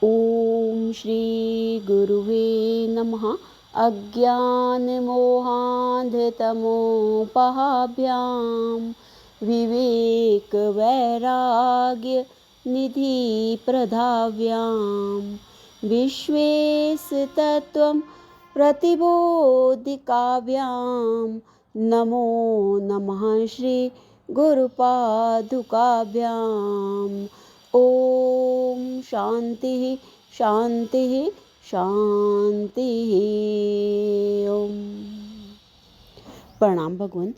ओम श्री गुरुवे नमः। अज्ञानमोहान्धतमोपहाभ्यां विवेकवैराग्यनिधिप्रदाभ्यां विश्वेशतत्त्वं प्रतिबोधिकाभ्यां नमो नमः श्री गुरुपादुकाभ्याम्। ओम शांति शांति शांति। ओम प्रणाम भगवान।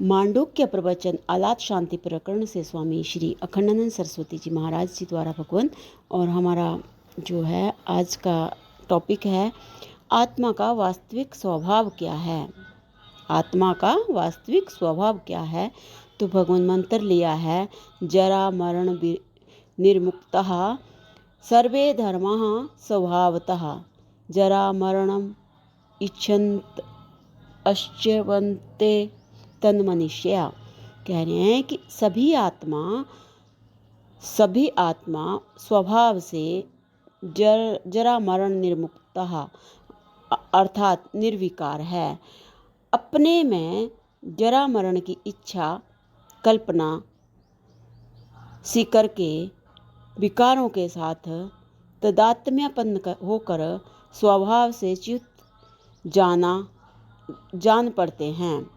मांडूक्य प्रवचन आलात शांति प्रकरण से स्वामी श्री अखंडानंद सरस्वती जी महाराज जी द्वारा भगवान। और हमारा जो है आज का टॉपिक है आत्मा का वास्तविक स्वभाव क्या है। आत्मा का वास्तविक स्वभाव क्या है। तो भगवान मंत्र लिया है, जरा मरण निर्मुक्तः सर्वे धर्माः स्वभावतः जरा मरणम इच्छन्त अश्चवन्ते तन्मनुष्या। कह रहे हैं कि सभी आत्मा स्वभाव से जरा मरण निर्मुक्तः अर्थात निर्विकार है। अपने में जरा मरण की इच्छा कल्पना सी करके विकारों के साथ तादात्म्यपन्न होकर स्वभाव से च्युत जान पड़ते हैं।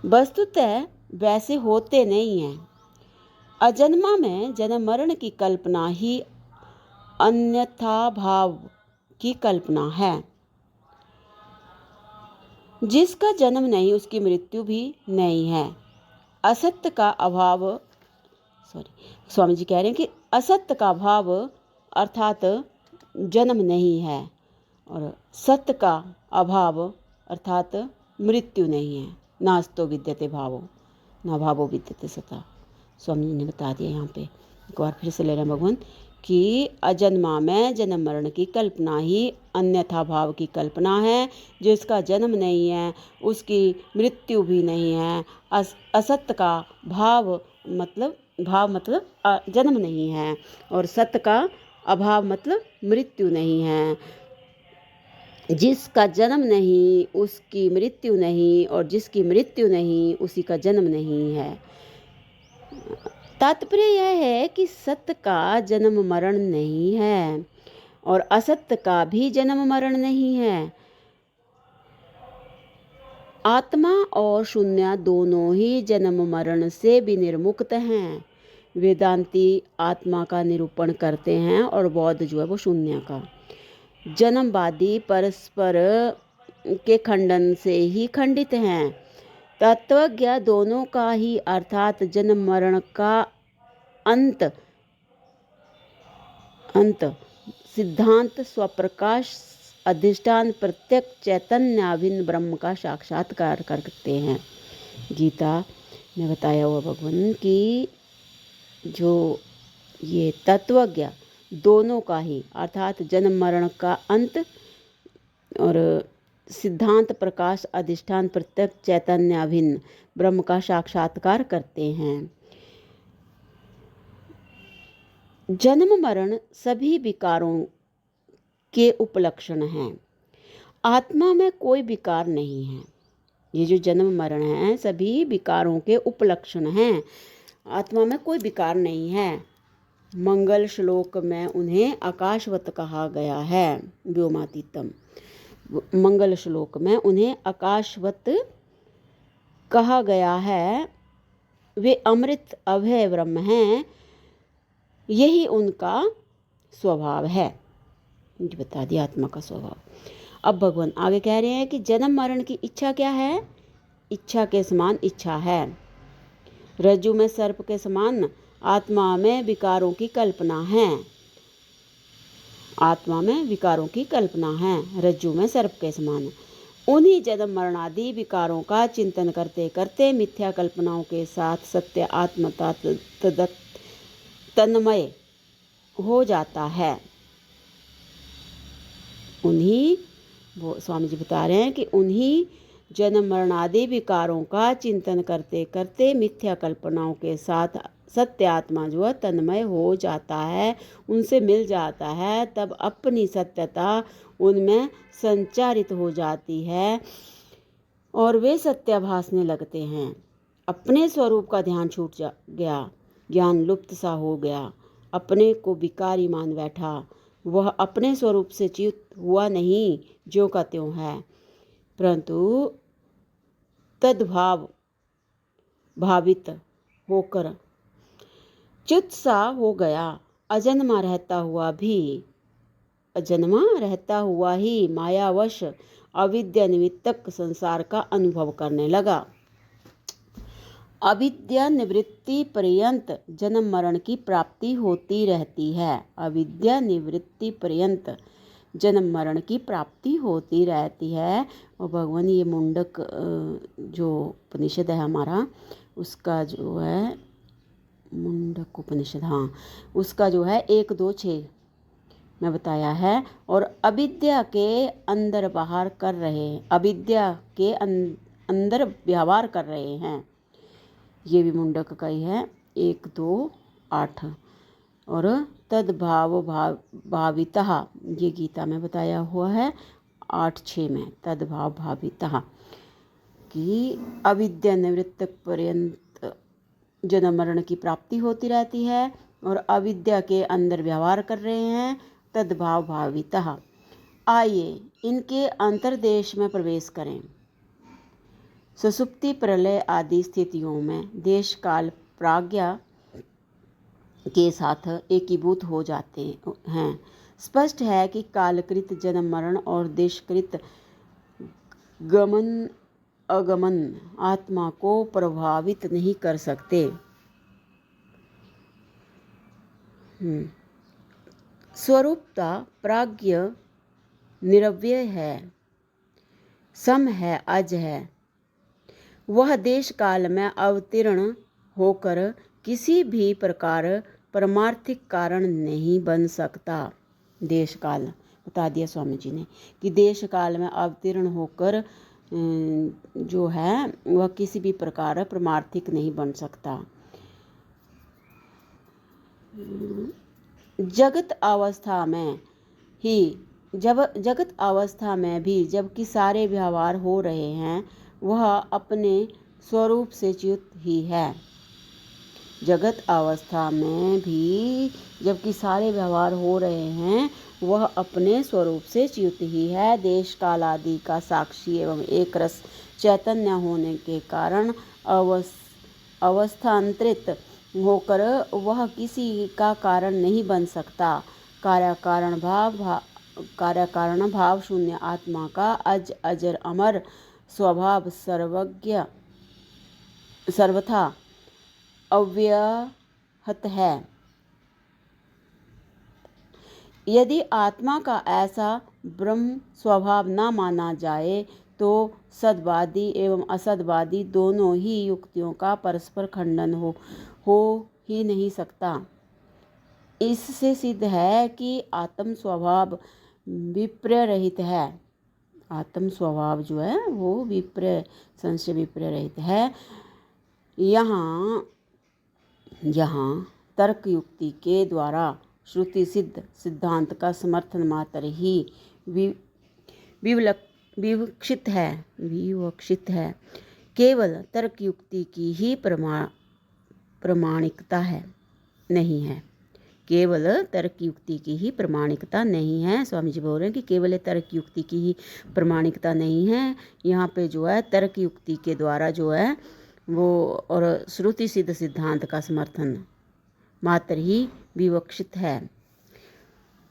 वस्तुतः वैसे होते नहीं हैं। अजन्मा में जन्म मरण की कल्पना ही अन्यथा भाव की कल्पना है। जिसका जन्म नहीं उसकी मृत्यु भी नहीं है। असत्य का अभाव स्वामी जी कह रहे हैं कि असत्य का भाव अर्थात जन्म नहीं है और सत्य का अभाव अर्थात मृत्यु नहीं है। नास्तो विद्यते भावो ना भावो विद्यते सता। स्वामी जी ने बता दिया यहाँ पे। एक बार फिर से ले रहे हैं भगवान कि अजन्मा में जन्म मरण की कल्पना ही अन्यथा भाव की कल्पना है। जिसका जन्म नहीं है उसकी मृत्यु भी नहीं है। असत्य का भाव मतलब जन्म नहीं है और सत्य का अभाव मतलब मृत्यु नहीं है। जिसका जन्म नहीं उसकी मृत्यु नहीं और जिसकी मृत्यु नहीं उसी का जन्म नहीं है। तात्पर्य यह है कि सत्य का जन्म मरण नहीं है और असत्य का भी जन्म मरण नहीं है। आत्मा और शून्य दोनों ही जन्म मरण से भी निर्मुक्त हैं। वेदांती आत्मा का निरूपण करते हैं और बौद्ध जो है वो शून्य का। जन्मवादी परस्पर के खंडन से ही खंडित हैं। तत्वज्ञ दोनों का ही अर्थात जन्म मरण का अंत सिद्धांत स्वप्रकाश अधिष्ठान प्रत्यक्ष चैतन्याभिन्न ब्रह्म का साक्षात्कार करते हैं। गीता में बताया हुआ भगवान कि जो ये तत्वज्ञ दोनों का ही अर्थात जन्म मरण का अंत और सिद्धांत प्रकाश अधिष्ठान प्रत्यक्ष चैतन्याभिन्न ब्रह्म का साक्षात्कार करते हैं। जन्म मरण सभी विकारों के उपलक्षण हैं। आत्मा में कोई विकार नहीं है। ये जो जन्म मरण है सभी विकारों के उपलक्षण हैं। आत्मा में कोई विकार नहीं है। मंगल श्लोक में उन्हें आकाशवत कहा गया है। व्योमातीतम मंगल श्लोक में उन्हें आकाशवत कहा गया है। वे अमृत अभय ब्रह्म हैं। यही उनका स्वभाव है। मुझे बता दिया आत्मा का स्वभाव। अब भगवान आगे कह रहे हैं कि जन्म मरण की इच्छा क्या है। इच्छा के समान इच्छा है। रज्जु में सर्प के समान आत्मा में विकारों की कल्पना है। आत्मा में विकारों की कल्पना है रज्जु में सर्प के समान। उन्हीं जन्म मरणादि विकारों का चिंतन करते करते मिथ्या कल्पनाओं के साथ सत्य आत्मता तन्मय हो जाता है। उन्हीं वो स्वामी जी बता रहे हैं कि उन्हीं जन्म मरणादि विकारों का चिंतन करते करते मिथ्या कल्पनाओं के साथ सत्य आत्मा जो है तन्मय हो जाता है, उनसे मिल जाता है, तब अपनी सत्यता उनमें संचारित हो जाती है और वे सत्य भासने लगते हैं। अपने स्वरूप का ध्यान छूट गया, ज्ञान लुप्त सा हो गया, अपने को विकारी मान बैठा। वह अपने स्वरूप से च्युत हुआ नहीं, ज्यों का त्यों है, परंतु तद्भाव भावित होकर च्युत सा हो गया। अजन्मा रहता हुआ ही मायावश अविद्या निमित्तक संसार का अनुभव करने लगा। अविद्या निवृत्ति पर्यंत जन्म मरण की प्राप्ति होती रहती है। अविद्या निवृत्ति पर्यंत जन्म मरण की प्राप्ति होती रहती है। और भगवान ये मुंडक जो उपनिषद है हमारा, उसका जो है मुंडक उपनिषद, हाँ, उसका जो है 1, 2, 6 में बताया है। और अविद्या के अंदर बाहर कर रहे हैं, अविद्या के अंदर व्यवहार कर रहे हैं, ये भी मुंडक का ही है 1, 2, 8। और तद्भाव भावितः, ये गीता में बताया हुआ है 8, 6 में, तद्भाव भावितः कि अविद्या निवृत्त पर्यंत जन्म मरण की प्राप्ति होती रहती है और अविद्या के अंदर व्यवहार कर रहे हैं, तद्भाव भावितः। आइए इनके अंतर्देश में प्रवेश करें। सुषुप्ति, प्रलय आदि स्थितियों में देश काल प्राज्ञा के साथ एकीभूत हो जाते हैं। स्पष्ट है कि कालकृत जन्म मरण और देशकृत गमन अगमन आत्मा को प्रभावित नहीं कर सकते। स्वरूपता प्राज्ञ निरव्यय है, सम है, अज है। वह देश काल में अवतीर्ण होकर किसी भी प्रकार परमार्थिक कारण नहीं बन सकता। देश काल बता दिया स्वामी जी ने कि देश काल में अवतीर्ण होकर जो है वह किसी भी प्रकार परमार्थिक नहीं बन सकता। जगत अवस्था में भी जबकि सारे व्यवहार हो रहे हैं, वह अपने स्वरूप से च्युत ही है। जगत अवस्था में भी जबकि सारे व्यवहार हो रहे हैं, वह अपने स्वरूप से च्युत ही है। देश काल आदि का साक्षी एवं एक रस चैतन्य होने के कारण अवस्थांतरित होकर वह किसी का कारण नहीं बन सकता। कार्य-कारण भाव शून्य आत्मा का अजर अमर स्वभाव सर्वज्ञ सर्वथा अव्याहत है। यदि आत्मा का ऐसा ब्रह्म स्वभाव न माना जाए तो सद्वादी एवं असद्वादी दोनों ही युक्तियों का परस्पर खंडन हो ही नहीं सकता। इससे सिद्ध है कि आत्म स्वभाव विपर्य रहित है। आत्म स्वभाव जो है वो विपर्य, संशय विपर्य रहित है। यहाँ तर्क युक्ति के द्वारा श्रुति सिद्ध सिद्धांत का समर्थन मात्र ही विवक्षित है। केवल तर्क युक्ति की ही प्रामाणिकता है, नहीं है। केवल तर्क युक्ति की ही प्रामाणिकता नहीं है। स्वामी जी बोल रहे हैं कि केवल तर्क युक्ति की ही प्रामाणिकता नहीं है। यहाँ पे जो है तर्क युक्ति के द्वारा जो है वो और श्रुति सिद्ध सिद्धांत का समर्थन मात्र ही विवक्षित है।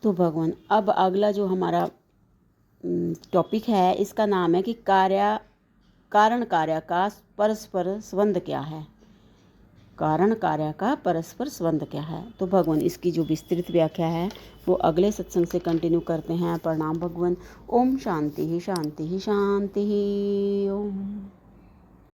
तो भगवान अब अगला जो हमारा टॉपिक है, इसका नाम है कि कारण कार्य का परस्पर संबंध क्या है। कारण कार्य का परस्पर संबंध क्या है। तो भगवान इसकी जो विस्तृत व्याख्या है वो अगले सत्संग से कंटिन्यू करते हैं। प्रणाम भगवान। ओम शांति ही शांति ही शांति ही। ओम।